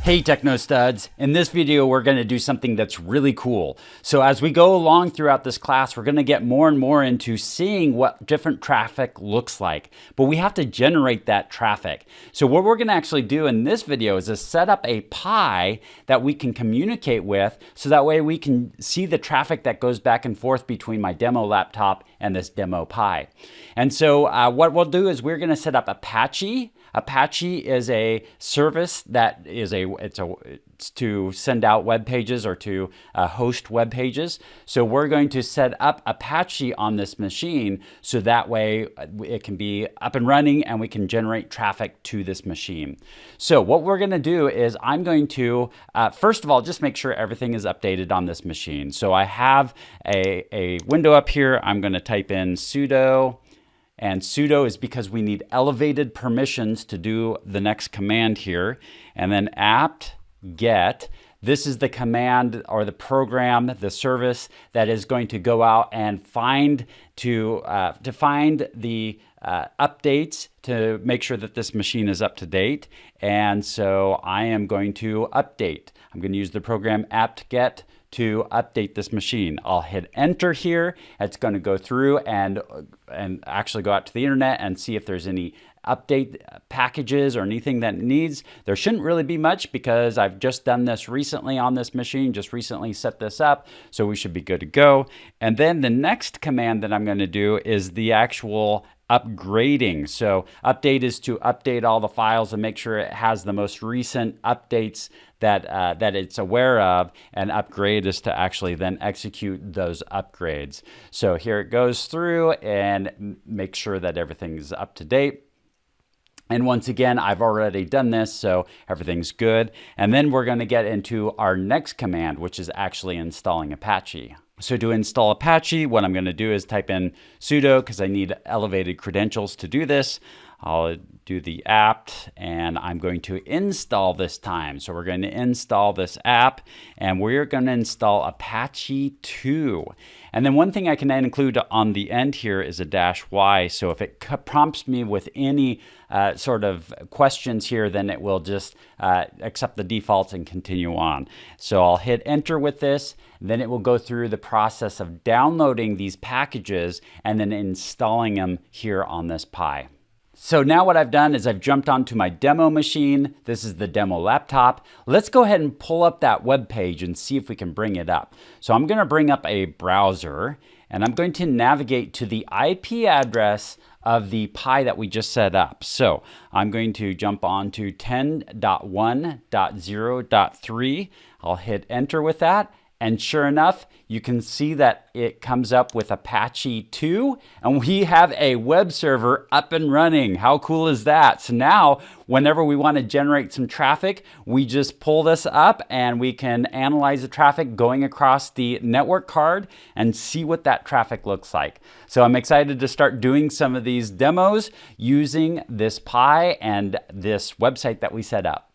Hey Techno Studs, in this video we're going to do something that's really cool. So as we go along throughout this class, we're going to get more and more into seeing what different traffic looks like. But we have to generate that traffic. So what we're going to actually do in this video is to set up a Pi that we can communicate with, so that way we can see the traffic that goes back and forth between my demo laptop and this demo Pi. And so what we'll do is we're going to set up Apache. Apache is a service that is it's to send out web pages or to host web pages. So we're going to set up Apache on this machine so that way it can be up and running and we can generate traffic to this machine. So what we're going to do is I'm going to first of all just make sure everything is updated on this machine. So I have a window up here. I'm going to type in sudo. And sudo is because we need elevated permissions to do the next command here. And then apt-get, this is the command or the program, the service that is going to go out and find find the updates to make sure that this machine is up to date. And so I am going to update. I'm going to use the program apt-get to update this machine. I'll hit enter here. It's going to go through and actually go out to the internet and see if there's any update packages or anything that it needs. There shouldn't really be much because I've just done this recently on this machine, just recently set this up, so we should be good to go. And then the next command that I'm going to do is the actual upgrading. So update is to update all the files and make sure it has the most recent updates that it's aware of, and upgrade is to actually then execute those upgrades. So here it goes through and make sure that everything's up to date. And once again, I've already done this, so everything's good. And then we're going to get into our next command, which is actually installing Apache. So to install Apache, what I'm going to do is type in sudo because I need elevated credentials to do this. I'll do the apt and I'm going to install this time. So we're going to install this app and we're going to install Apache 2. And then one thing I can include on the end here is a -y. So if it prompts me with any sort of questions here, then it will just accept the defaults and continue on. So I'll hit enter with this. Then it will go through the process of downloading these packages and then installing them here on this Pi. So now what I've done is I've jumped onto my demo machine. This is the demo laptop. Let's go ahead and pull up that web page and see if we can bring it up. So I'm going to bring up a browser and I'm going to navigate to the IP address of the Pi that we just set up. So I'm going to jump on to 10.1.0.3. I'll hit enter with that. And sure enough, you can see that it comes up with Apache 2, and we have a web server up and running. How cool is that? So now, whenever we want to generate some traffic, we just pull this up and we can analyze the traffic going across the network card and see what that traffic looks like. So I'm excited to start doing some of these demos using this Pi and this website that we set up.